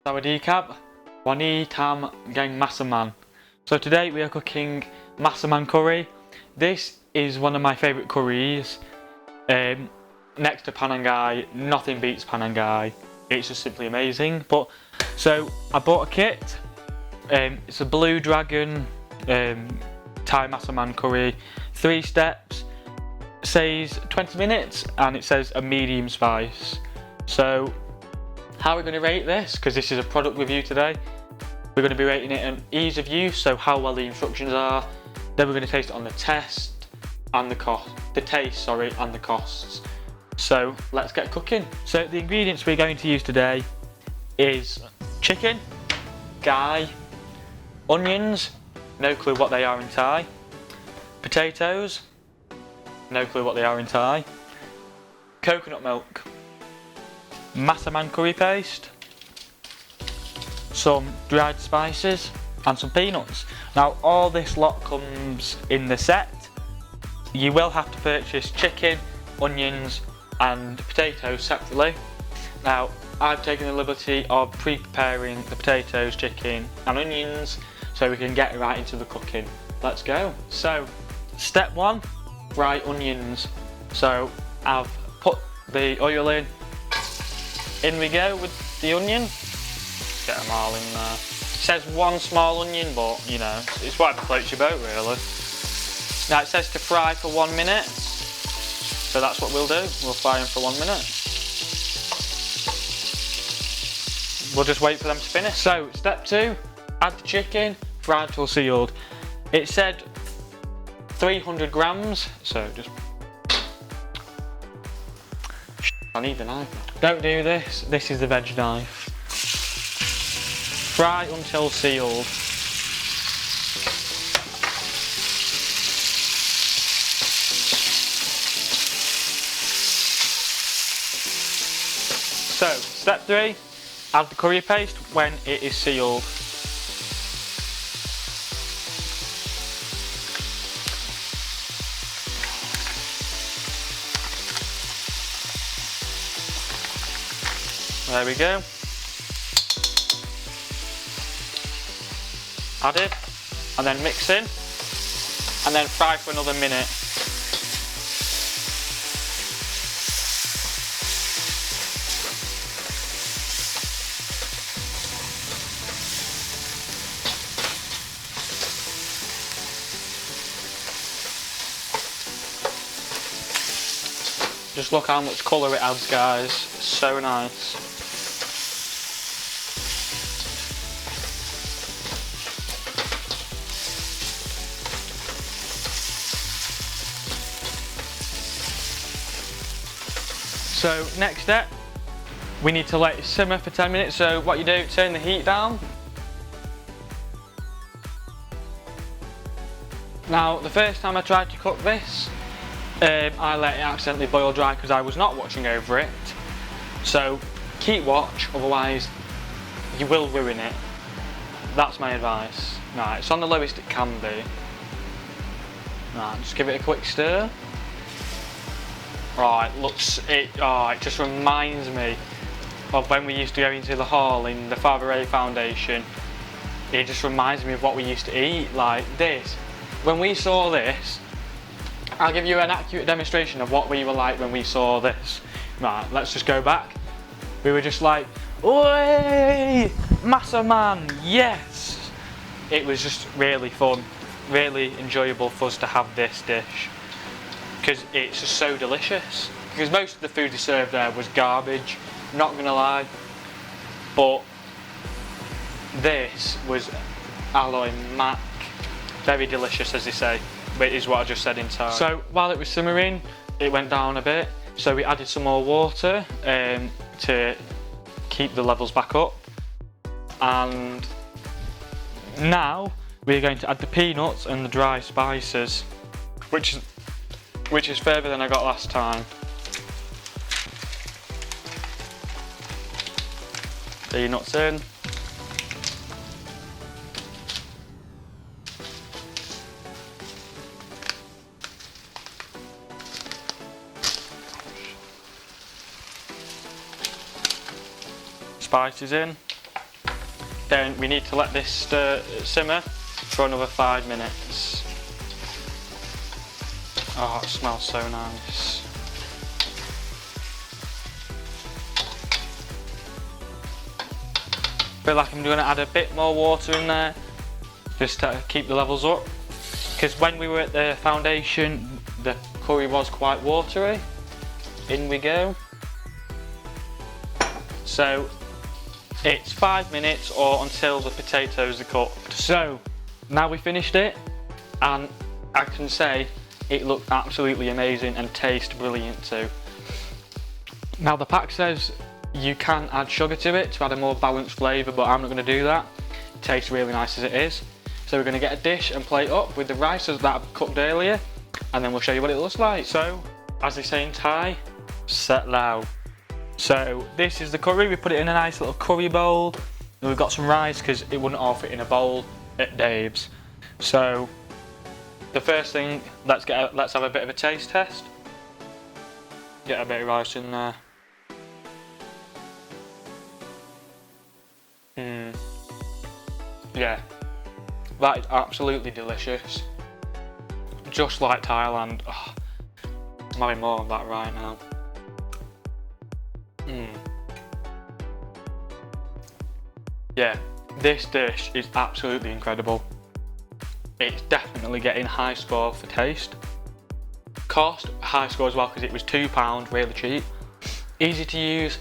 Sawadee Kap, Wani Tam Gang Massaman. So today we are cooking Massaman curry. This is one of my favourite curries. Next to Panangai, nothing beats Panangai. It's just simply amazing. So I bought a kit. It's a Blue Dragon Thai Massaman curry. 3 steps. Says 20 minutes and it says a medium spice. So how we're going to rate this, because this is a product review today, we're going to be rating it on ease of use, so how well the instructions are. Then we're going to taste it on the taste and the costs. So let's get cooking. So the ingredients we're going to use today is chicken, gai, onions, no clue what they are in Thai, potatoes, no clue what they are in Thai, coconut milk, Massaman curry paste, some dried spices and some peanuts. Now all this lot comes in the set. You will have to purchase chicken, onions and potatoes separately. Now I've taken the liberty of pre-preparing the potatoes, chicken and onions so we can get right into the cooking. Let's go. So step 1, fry onions. So I've put the oil in. In we go with the onion. Get them all in there. It says 1 small onion, but you know, it's whatever floats your boat really. Now it says to fry for 1 minute. So that's what we'll do. We'll fry them for 1 minute. We'll just wait for them to finish. So step 2, add the chicken, fry until sealed. It said 300 grams, so just... I need the knife. Don't do this, this is the veg knife. Fry until sealed. So, step 3, add the curry paste when it is sealed. There we go. Add it, and then mix in, and then fry for another minute. Just look how much colour it adds, guys. It's so nice. So next step, we need to let it simmer for 10 minutes. So what you do, turn the heat down. Now the first time I tried to cook this, I let it accidentally boil dry because I was not watching over it. So keep watch, otherwise you will ruin it. That's my advice. Right, it's on the lowest it can be. Right, just give it a quick stir. Right, it just reminds me of when we used to go into the hall in the Father Ray Foundation. It just reminds me of what we used to eat, like this. When we saw this, I'll give you an accurate demonstration of what we were like when we saw this. Right, let's just go back. We were just like, oi, Massaman, yes! It was just really fun, really enjoyable for us to have this dish. Because it's just so delicious. Because most of the food they served there was garbage, not gonna lie. But this was Aloy Mac. Very delicious, as they say, but it is what I just said in Thai. So while it was simmering, it went down a bit. So we added some more water to keep the levels back up. And now we're going to add the peanuts and the dry spices, which is further than I got last time. Peanuts in. Spices in. Then we need to let this simmer for another 5 minutes. Oh, it smells so nice. Feel like I'm going to add a bit more water in there, just to keep the levels up. Because when we were at the foundation, the curry was quite watery. In we go. So it's 5 minutes or until the potatoes are cooked. So now we finished it, and I can say it looked absolutely amazing and tastes brilliant too. Now the pack says you can add sugar to it to add a more balanced flavour, but I'm not going to do that. It tastes really nice as it is. So we're going to get a dish and plate up with the rice that I've cooked earlier, and then we'll show you what it looks like. So, as they say in Thai, set lao. So this is the curry. We put it in a nice little curry bowl, and we've got some rice because it wouldn't all fit in a bowl at Dave's. So the first thing, let's have a bit of a taste test. Get a bit of rice in there. Yeah, that is absolutely delicious. Just like Thailand. Oh, I'm having more of that right now. Yeah, this dish is absolutely incredible. It's definitely getting high score for taste. Cost, high score as well because it was £2, really cheap. Easy to use,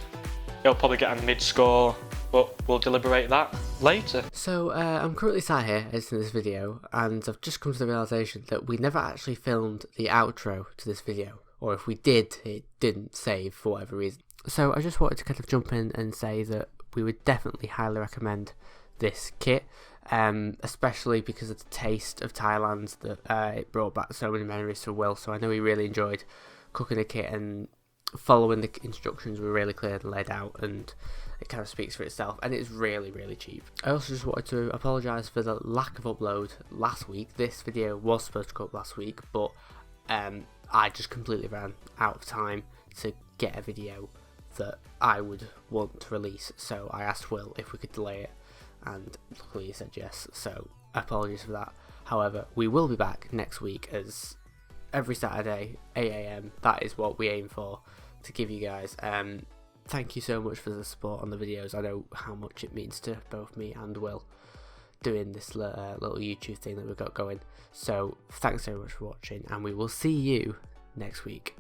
it'll probably get a mid score, but we'll deliberate that later. So I'm currently sat here editing this video, and I've just come to the realisation that we never actually filmed the outro to this video, or if we did, it didn't save for whatever reason. So I just wanted to kind of jump in and say that we would definitely highly recommend this kit, especially because of the taste of Thailand that it brought back so many memories for Will. So I know he really enjoyed cooking the kit, and following the instructions were really clear and laid out, and it kind of speaks for itself, and it's really, really cheap. I also just wanted to apologise for the lack of upload last week. This video was supposed to go up last week, but I just completely ran out of time to get a video that I would want to release, so I asked Will if we could delay it, and luckily he said yes, so apologies for that. However, we will be back next week, as every Saturday 8 AM, that is what we aim for to give you guys. Thank you so much for the support on the videos. I know how much it means to both me and Will doing this little YouTube thing that we've got going. So thanks so much for watching, and we will see you next week.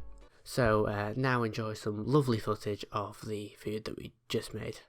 So now enjoy some lovely footage of the food that we just made.